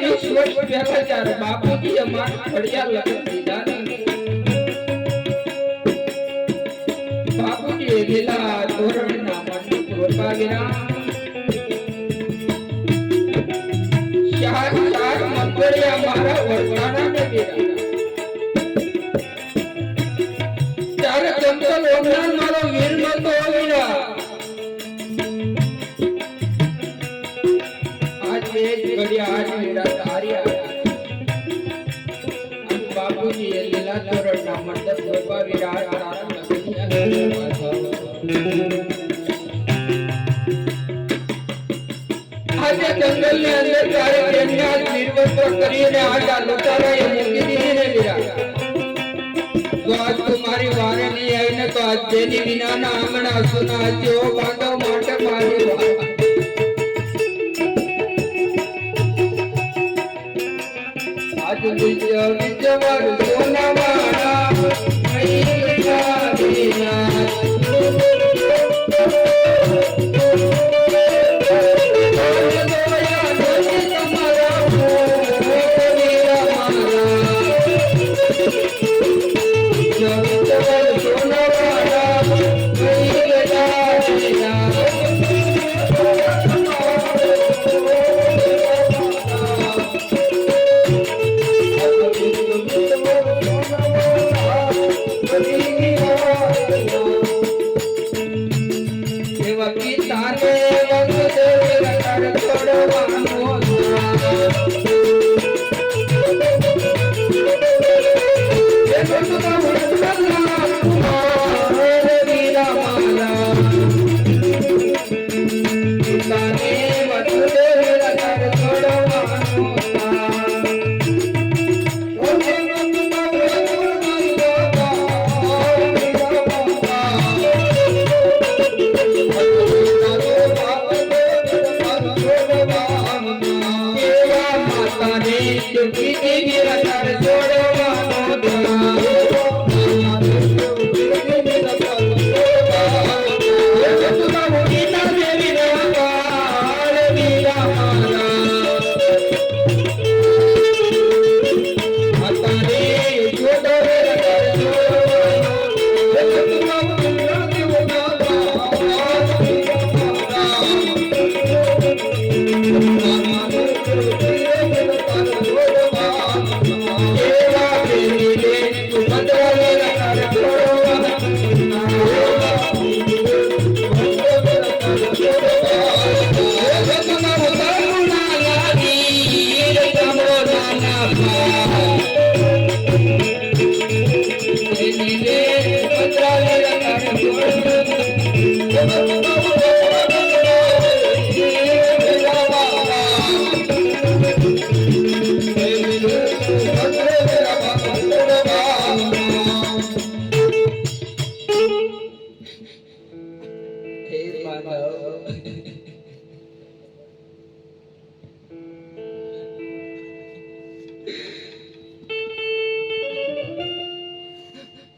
20 વર્ષ પહેલા જ્યારે બાપુજીએ માન ફળિયા લખી દીધા બાપુજીએ લીલા ધોરણના મંડપ રોપાવ્યા ચાર મંગળિયા મારા વરસાણાને દીધા ત્યારે ચંચલ ઓમનાર મારો વીર નતો વીરા આજ એક ઘડિયા આજ વીરા તાર્યા બાપુજી એ લીલા તોરણના મંડપ રોપાવી રહ્યા આજે જંગલની અંદર તારે કન્યા નિર્વસ્ત્ર કરીને આજા લતારાએ મૂકી દીધી ને વીરા તો આજ તમારી વારે નહીં આવીને તો આજ તેની વિનાના આંગણા સુના જેવો બાંધો માટે મારી વાત આજ વિજય વિજયવર સોનાવાળા મૈયા વિના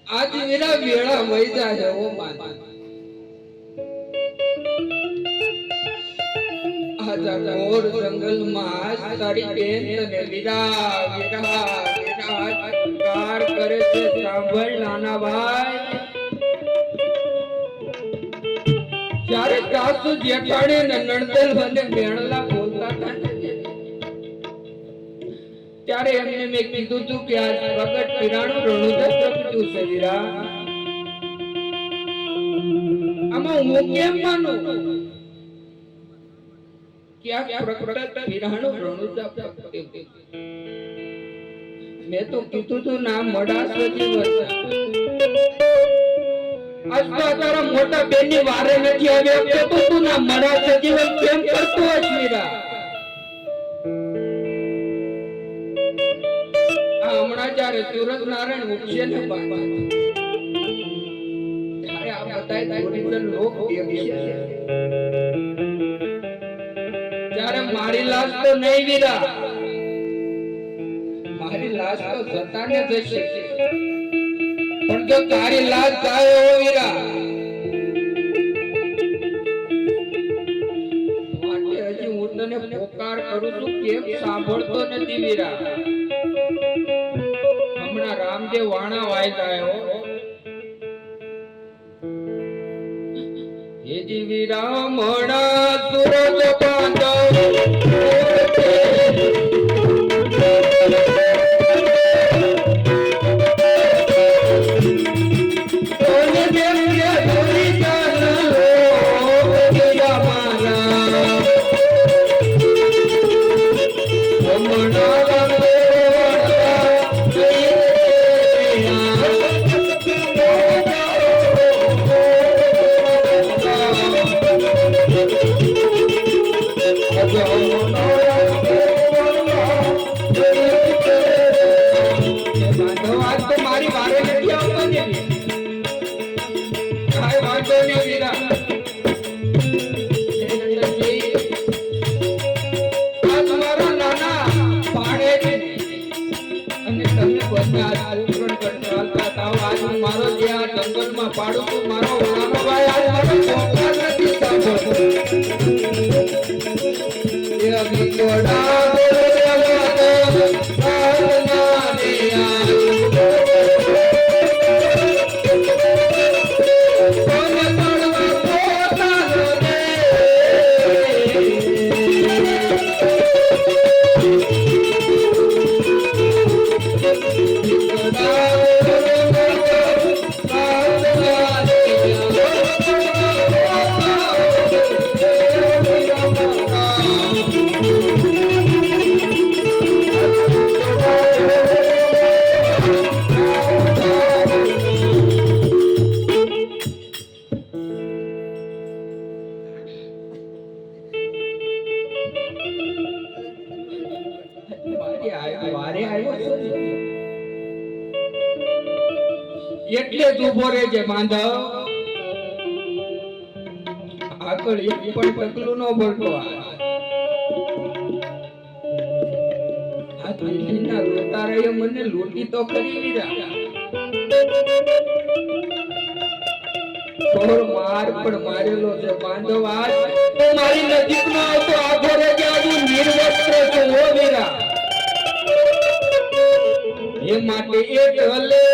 आज मेरा वेड़ा वैदा है वो मान आजा घोर जंगल में आज तारी बेन तने वीरा वीरा वीरा कार करे से सांभळ नाना भाई જ્યારે સાસુ જેઠાણી ને નણદેલ બંને મેણલા બોલતા હતા ત્યારે એમને મેં કીધું તું કે આજ પ્રગટ પીરાણું રણુદા પ્રગટ્યું છે વીરા આમાં હું કેમ માનું કે આ પ્રગટ પીરાણું રણુદા પ્રગટ્યું મેં તો કીધું તું ના મડા સજીવ આજ તો તારા મોટા બેન ની વારે નથી આવ્યા તો તું ના મડા સજીવ કેમ કરતો હશ વીરા હમણાં જ્યારે સૂરજ નારાયણ ઉઠશે ને બાપા ત્યારે આ બધાય ઓરિજિનલ લોક દેખશે ત્યારે મારી લાશ તો નહીં વીરા મારી લાશ તો જતાને જશે પણ જો તારી લાશ જાય હો વીરા માટે હજી હું તને પોકાર કરું છું કેમ સાંભળતો નથી વીરા? હમણાં રામદેવ વાણા વાયદા આવ્યો. હેજી વીરા મણા સુરજ બાંધવ પાડું તું મારો નાનો ભાઈ આજ મારો ચોકર નથી સાંભળતો. એ વિકોડા એટલે જ ઉભો રહેજે બાંધવ. આગળ એક પણ પગલું ન ભરતો. આ દિલ્હીના લોટારાએ મને લૂંટી તો કરી લીધા. થોડો માર પણ મારેલો છે બાંધવ. આજ મારી નજીકનો આવતો આગો રહેજે. આજુ નિર્વસ્ત્ર છું હો વીરા. એ માટે એક હલે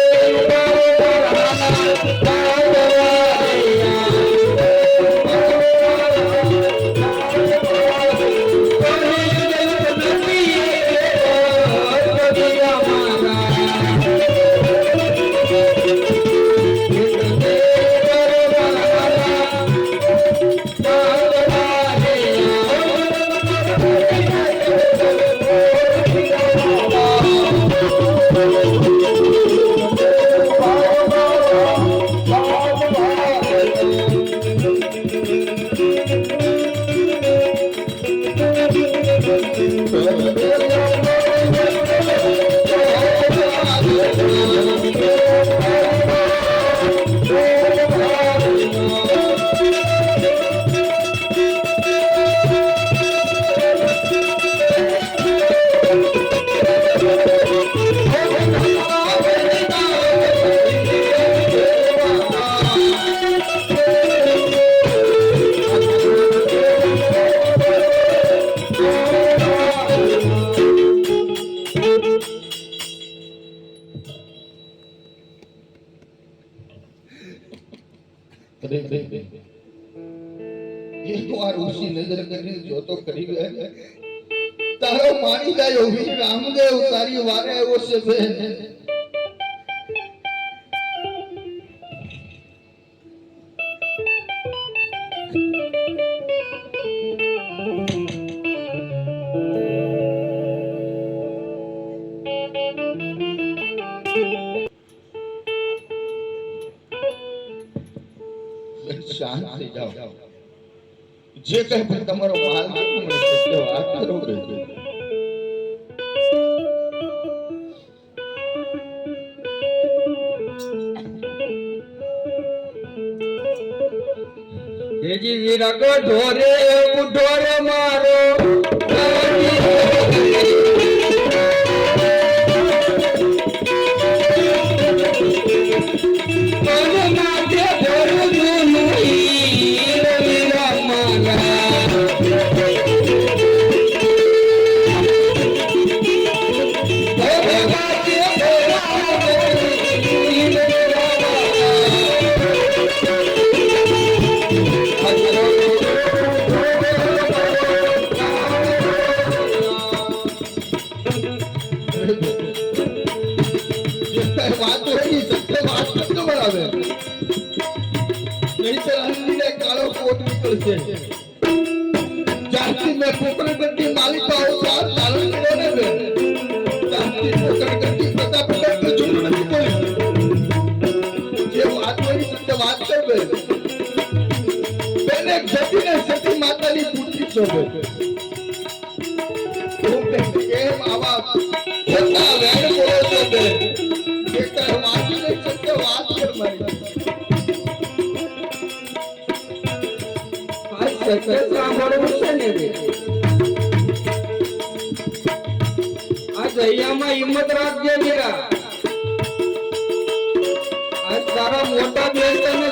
જોતો કરી ગયા તારો મારી જાય વીર રામદેવ તારી વારે આવ્યો છે બેન. શાંત થઈ જાઓ. જે કઈ પણ તમારો માલ મને સત્ય વાત કરો કે હેજી વીરા કો ઢોરે ઢોરે મારો નહીંતર અંદીને કાળો કોટ નીકળશે. જ્યારથી મેં પોકરણગઢની માલિકા અવતાર ધારણ કર્યો ને બેન, ત્યારથી પોકરણગઢની બધા પ્રકારનો જૂઠું નથી બોલ્યું. જે વાત કરી સત્ય વાત કર બેન. બેન એક જતીને સતી માતાની પુત્રી છો બેન. કેમ આવા ખોટા વેણ બોલો છો બેન? એક વાંચીને સત્ય વાત કર મારી. સત્ય સાંભળવું છે ને બે. આ દૈયામાં હિંમત રાખજે મીરા. આ તારા મોટા બેન તને